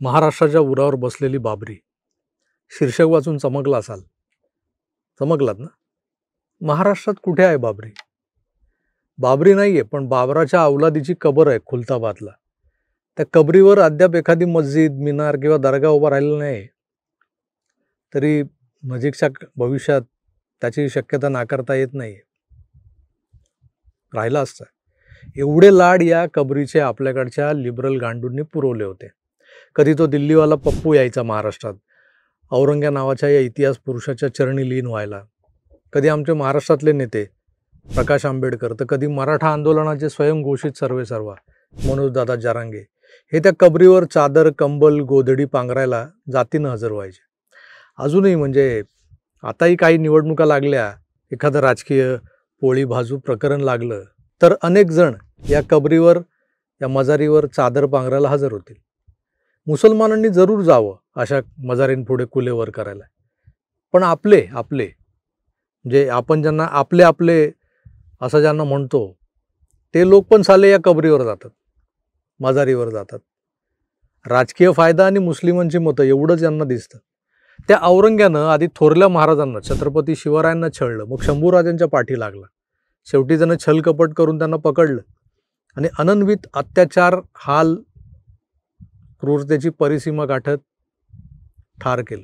महाराष्ट्राच्या उरावर बसलेली बाबरी. शीर्षक वाचून चमकला असाल. चमकलात ना? महाराष्ट्रात कुठे आहे बाबरी? बाबरी नाहीये, पण बाबराच्या अवलादीची कबर आहे खुलताबादला. त्या कबरीवर अद्याप एखादी मस्जिद, मिनार किंवा दर्गा उभा राहिलेला नाही. तरी नजीकच्या भविष्यात त्याची शक्यता नाकारता येत नाही. राहिला असता. एवढे लाड या कबरीचे आपल्याकडच्या लिबरल गांडूंनी पुरवले होते. कधी तो दिल्लीवाला पप्पू यायचा महाराष्ट्रात औरंग्या नावाच्या या इतिहास पुरुषाच्या चरणी लीन व्हायला. कधी आमचे महाराष्ट्रातले नेते प्रकाश आंबेडकर, तर कधी मराठा आंदोलनाचे स्वयंघोषित सर्वेसर्वा मनोजदादा जरांगे हे त्या कबरीवर चादर, कंबल, गोधडी पांघरायला जातीनं हजर व्हायचे. अजूनही म्हणजे आताही काही निवडणुका लागल्या, एखादं राजकीय पोळी भाजू प्रकरण लागलं तर अनेक जण या कबरीवर, या मजारीवर चादर पांघरायला हजर होतील. मुसलमानांनी जरूर जावं अशा मजारींपुढे कुलेवर करायला. पण आपले म्हणजे आपण ज्यांना आपले असं ज्यांना म्हणतो, ते लोक पण साले या कबरीवर जातात, मजारीवर जातात. राजकीय फायदा आणि मुस्लिमांची मतं एवढंच यांना दिसतं. त्या औरंग्यानं आधी थोरल्या महाराजांना, छत्रपती शिवरायांना छळलं, मग शंभूराजांच्या पाठी लागला. शेवटी त्यानं छलकपट करून त्यांना पकडलं आणि अनन्वित अत्याचार, हाल, क्रूरतेची परिसीमा गाठत ठार केलं.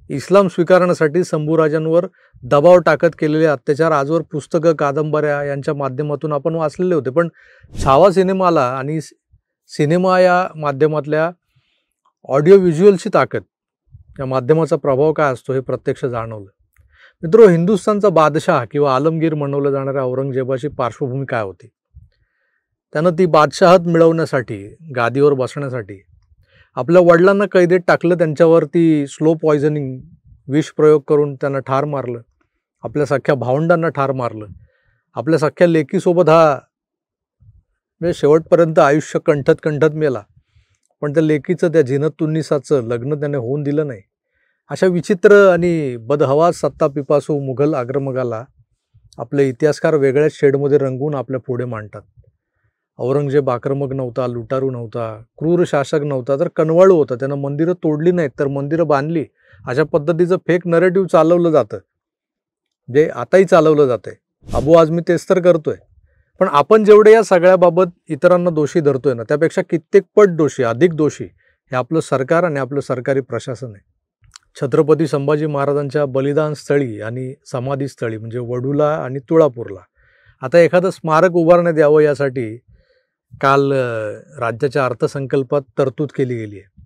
इस्लाम स्वीकारण्यासाठी शंभूराजांवर दबाव टाकत केलेले अत्याचार आजवर पुस्तकं, कादंबऱ्या यांच्या माध्यमातून आपण वाचलेले होते. पण छावा सिनेमाला आणि सिनेमा या माध्यमातल्या ऑडिओ व्हिज्युअलची ताकद, या माध्यमाचा प्रभाव काय असतो हे प्रत्यक्ष जाणवलं. मित्रो, हिंदुस्थानचा बादशाह किंवा आलमगीर म्हणवलं जाणाऱ्या औरंगजेबाची पार्श्वभूमी काय होती? त्यानं ती बादशाहत मिळवण्यासाठी, गादीवर बसण्यासाठी आपल्या वडिलांना कैदेत टाकलं, त्यांच्यावरती स्लो पॉयझनिंग, विष प्रयोग करून त्यांना ठार मारलं. आपल्या सख्या भावंडांना ठार मारलं. आपल्या सख्या लेकीसोबत म्हणजे शेवटपर्यंत आयुष्य कंठत मेला. पण त्या लेकीचं, त्या झिनत तुन्निसाचं लग्न त्याने होऊन दिलं नाही. अशा विचित्र आणि बदहवास सत्ता पिपासू मुघल आक्रमकाला आपले इतिहासकार वेगळ्याच शेडमध्ये रंगवून आपल्या पुढे मांडतात. औरंगजेब आक्रमक नव्हता, लुटारू नव्हता, क्रूर शासक नव्हता, तर कनवाळू होता. त्यानं मंदिरं तोडली नाहीत, तर मंदिरं बांधली. अशा पद्धतीचं फेक नरेटिव्ह चालवलं जातं, जे आताही चालवलं जातंय. अबू आझमी तेच तर करतोय. पण आपण जेवढे या सगळ्याबाबत इतरांना दोषी धरतोय ना, त्यापेक्षा कित्येक पट दोषी, अधिक दोषी हे आपलं सरकार आणि आपलं सरकारी प्रशासन आहे. छत्रपती संभाजी महाराजांच्या बलिदान स्थळी आणि समाधी स्थळी म्हणजे वडूला आणि तुळापूरला आता एखादं स्मारक उभारण्यात यावं, यासाठी काल राज्याच्या अर्थसंकल्पात तरतूद केली गेली आहे.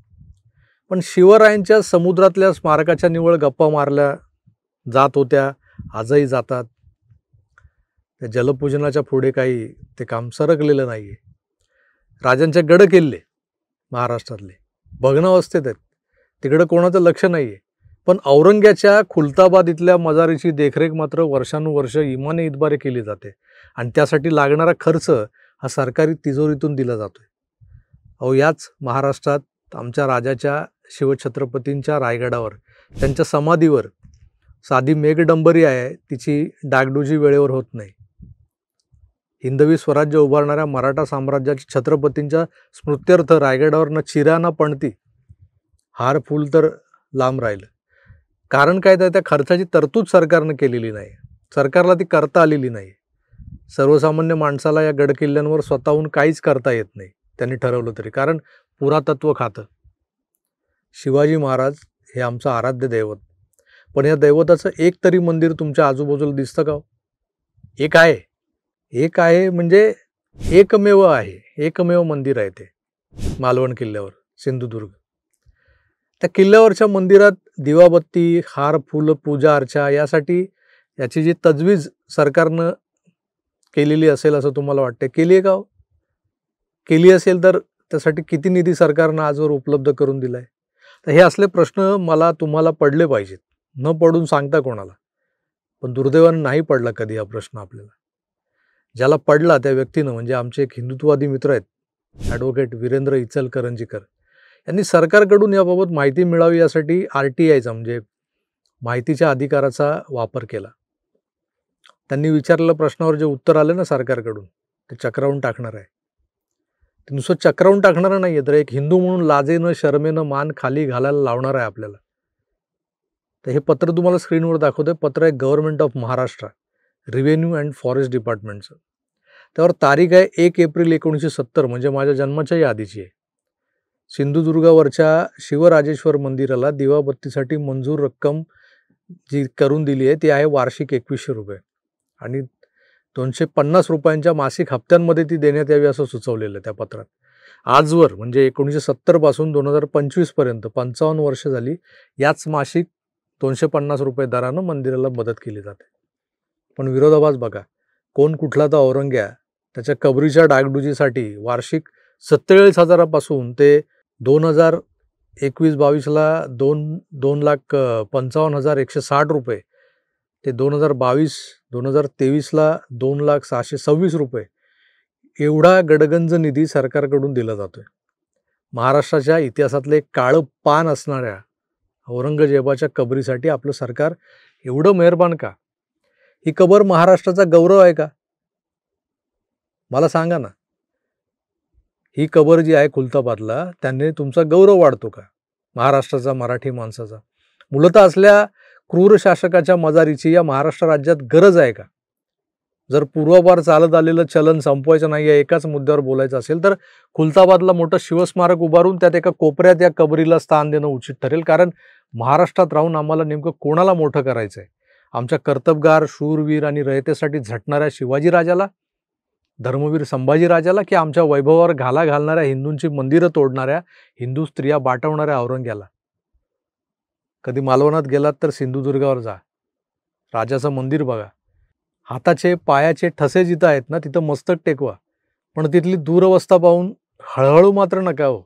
पण शिवरायांच्या समुद्रातल्या स्मारकाच्या निवळ गप्पा मारल्या जात होत्या, आजही जातात. त्या जलपूजनाच्या पुढे काही ते काम सरकलेलं नाही आहे. राजांचे गड किल्ले महाराष्ट्रातले भग्नावस्थेत आहेत, तिकडं कोणाचं लक्ष नाही आहे. पण औरंग्याच्या खुलताबाद इथल्या मजारीची देखरेख मात्र वर्षानुवर्ष इमाने इतबारे केली जाते आणि त्यासाठी लागणारा खर्च हा सरकारी तिजोरीतून दिला जातोय. याच महाराष्ट्रात आमच्या राजाच्या, शिवछत्रपतींच्या रायगडावर, त्यांच्या समाधीवर साधी मेघडंबरी आहे, तिची डागडुजी वेळेवर होत नाही. हिंदवी स्वराज्य उभारणाऱ्या मराठा साम्राज्याच्या छत्रपतींच्या स्मृत्यर्थ रायगडावर न चिरा ना पणती, हार फूल तर लांब राहिलं. कारण काय, तर त्या खर्चाची तरतूद सरकारनं केलेली नाही. सरकारला ती करता आलेली नाही. सर्वसामान्य माणसाला या गडकिल्ल्यांवर स्वतःहून काहीच करता येत नाही, त्यांनी ठरवलं तरी. कारण पुरातत्व खातं. शिवाजी महाराज हे आमचं आराध्य दैवत. पण या दैवताचं एक तरी मंदिर तुमच्या आजूबाजूला दिसतं का? एक आहे म्हणजे एकमेव मंदिर आहे ते मालवण किल्ल्यावर, सिंधुदुर्ग. त्या किल्ल्यावरच्या मंदिरात दिवाबत्ती, हार फुल, पूजा अर्चा यासाठी याची जी तजवीज सरकारनं केलेली असेल असं तुम्हाला वाटतं? केली आहे का? केली असेल तर त्यासाठी किती निधी सरकारनं आजवर उपलब्ध करून दिलाय? तर हे असले प्रश्न मला तुम्हाला पडले पाहिजेत. न पडून सांगता कोणाला, पण दुर्दैवाने नाही पडला कधी हा प्रश्न आपल्याला. ज्याला पडला त्या व्यक्तीनं म्हणजे आमचे एक हिंदुत्ववादी मित्र आहेत, ॲडव्होकेट वीरेंद्र इचलकरंजीकर, यांनी सरकारकडून याबाबत माहिती मिळावी यासाठी RTIचा म्हणजे माहितीच्या अधिकाराचा वापर केला. त्यांनी विचारलेल्या प्रश्नावर जे उत्तर आले ना सरकारकडून, ते चक्रावून टाकणार आहे. ते नुसतं चक्रावून टाकणारं नाही आहे, तर एक हिंदू म्हणून लाजेनं शरमेनं मान खाली घालायला लावणार आहे आपल्याला. तर हे पत्र तुम्हाला स्क्रीनवर दाखवतोय. पत्र आहे government of Maharashtra, revenue and forest डिपार्टमेंटचं. त्यावर तारीख आहे 1 एप्रिल 1970, म्हणजे माझ्या जन्माच्याही आधीची आहे. सिंधुदुर्गावरच्या शिवराजेश्वर मंदिराला दिवाबत्तीसाठी मंजूर रक्कम जी करून दिली आहे ती आहे वार्षिक ₹2100 आणि ₹250 मासिक हप्त्यांमध्ये ती देण्यात यावी असं सुचवलेलं आहे त्या पत्रात. आजवर म्हणजे 1970 पासून 2025 पर्यंत 55 वर्ष झाली याच मासिक ₹250 दरानं मंदिराला मदत केली जाते. पण विरोधाभास बघा, कोण कुठला तर औरंग्या त्याच्या कबरीच्या डागडुजीसाठी वार्षिक 47,000 पासून ते 2021-22ला 2,55,160 ते 2022-2023ला ₹2,626 एवढा गडगंज निधी सरकारकडून दिला जातोय. महाराष्ट्राच्या इतिहासातलं एक काळं पान असणाऱ्या औरंगजेबाच्या कबरीसाठी आपलं सरकार एवढं मेहरबान का? ही कबर महाराष्ट्राचा गौरव आहे का? मला सांगा ना. ही कबर जी आहे खुलताबादला, त्याने तुमचा गौरव वाढतो का महाराष्ट्राचा, मराठी माणसाचा? मूलतः असल्या क्रूर शासकाच्या मजारीची या महाराष्ट्र राज्यात गरज आहे का? जर पूर्वापार चालत आलेलं चलन संपवायचं नाही आहे, एकाच मुद्द्यावर बोलायचं असेल, तर खुलताबादला मोठं शिवस्मारक उभारून त्यात एका कोपऱ्यात या कबरीला स्थान देणं उचित ठरेल. कारण महाराष्ट्रात राहून आम्हाला नेमकं कोणाला मोठं करायचं आहे? आमच्या कर्तबगार, शूरवीर आणि रयतेसाठी झटणाऱ्या शिवाजीराजाला, धर्मवीर संभाजीराजाला, की आमच्या वैभवावर घाला घालणाऱ्या हिंदूंची मंदिरं तोडणाऱ्या, हिंदू स्त्रिया बाटवणाऱ्या औरंग्याला? कधी मालवणात गेलात तर सिंधुदुर्गावर जा, राजाचं मंदिर बघा. हाताचे पायाचे ठसे जिथं आहेत ना, तिथं मस्तक टेकवा. पण तिथली दुरवस्था पाहून हळहळू मात्र नका हो.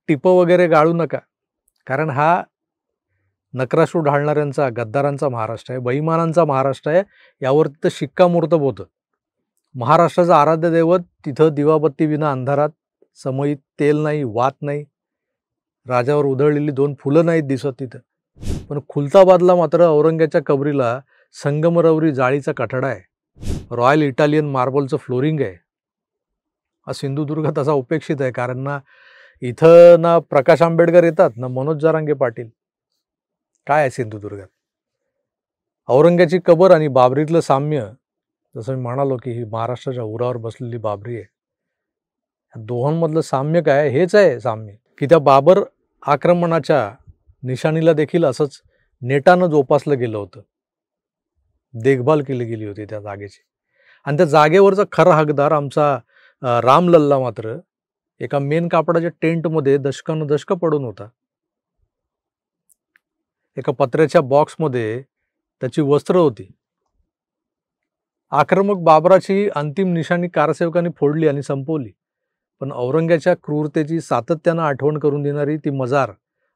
टिपं वगैरे गाळू नका. कारण हा नक्राशू ढाळणाऱ्यांचा, गद्दारांचा महाराष्ट्र आहे, बेईमानांचा महाराष्ट्र आहे. यावर तिथं शिक्कामोर्तब होतं. महाराष्ट्राचं आराध्य दैवत तिथं दिवाबत्ती विना अंधारात, समईत तेल नाही, वात नाही, राजावर उधळलेली 2 फुलं नाहीत दिसत तिथं. पण खुलताबादला मात्र औरंग्याच्या कबरीला संगमरवरी जाळीचा कठडा आहे, रॉयल इटालियन मार्बलचं फ्लोरिंग आहे. हा सिंधुदुर्ग तसा उपेक्षित आहे, कारण ना इथं ना प्रकाश आंबेडकर येतात, ना मनोज जरांगे पाटील. काय आहे सिंधुदुर्गात? औरंग्याची कबर आणि बाबरीतलं साम्य, जसं मी म्हणालो की ही महाराष्ट्राच्या उरावर बसलेली बाबरी आहे. दोघांमधलं साम्य काय? हेच आहे साम्य की त्या बाबर आक्रमणाच्या निशाणीला देखील असंच नेटानं जोपासलं गेलं होतं, देखभाल केली गेली होती त्या जागेची. आणि त्या जागेवरचा खरा हकदार आमचा रामलल्ला मात्र एका मेन कापडाच्या टेंटमध्ये दशकानुदशकं पडून होता. एका पत्र्याच्या बॉक्समध्ये त्याची वस्त्र होती. आक्रमक बाबराची अंतिम निशाणी कारसेवकांनी फोडली आणि संपवली. पण औरंग्याच्या क्रूरतेची सातत्यानं आठवण करून देणारी ती मजार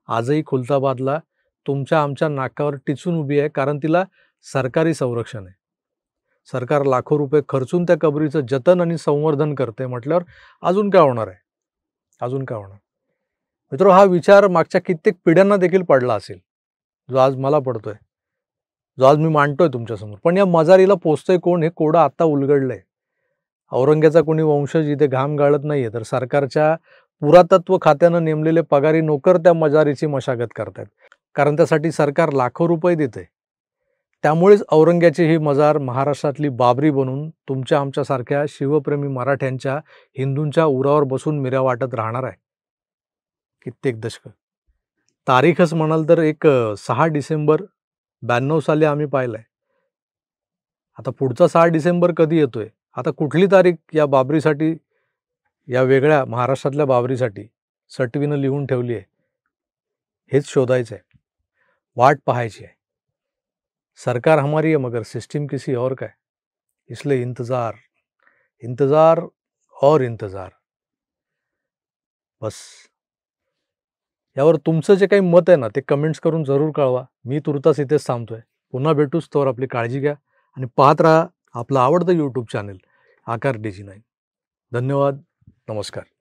आजही खुलताबादला तुमच्या आमच्या नाकावर टिचून उभी आहे, कारण तिला सरकारी संरक्षण आहे. सरकार लाखो रुपये खर्चून त्या कबरीचं जतन आणि संवर्धन करते म्हटल्यावर अजून काय होणार आहे? अजून काय होणार? मित्र, हा विचार मागच्या कित्येक पिढ्यांना देखील पडला असेल, जो आज मला पडतोय, जो आज मी मांडतोय तुमच्यासमोर. पण या मजारीला पोचतंय कोण हे कोडं आता उलगडलंय. औरंग्याचा कोणी वंशज इथे घाम गाळत नाहीये, तर सरकारच्या पुरातत्व खात्यानं नेमलेले पगारी नोकर त्या मजारीची मशागत करतायत. कारण त्यासाठी सरकार लाखो रुपये देते. त्यामुळेच औरंग्याची ही मजार महाराष्ट्रातली बाबरी बनून तुमच्या आमच्यासारख्या शिवप्रेमी मराठ्यांच्या, हिंदूंच्या उरावर बसून मिऱ्या वाटत राहणार आहे कित्येक दशकं. तारीखच म्हणाल तर एक 6 डिसेंबर 92 साली आम्ही पाहिलाय. आता पुढचा 6 डिसेंबर कधी येतोय? आता कुठली तारीख या बाबरीसाठी, या वेगळ्या महाराष्ट्रातल्या बाबरीसाठी सटवीनं लिहून ठेवली आहे, हेच शोधायचं आहे, वाट पाहायची आहे. सरकार हमारी है मगर सिस्टम किसी और का है, इसलिए इंतजार, इंतजार और इंतजार. बस. यावर तुमचं जे काही मत आहे ना, ते कमेंट्स करून जरूर कळवा. मी तुर्तास इथेच थांबतोय. पुन्हा भेटूच, तोवर आपली काळजी घ्या आणि पाहत राहा आपलं आवडतं यूट्यूब चॅनल आकार DG9. धन्यवाद. नमस्कार.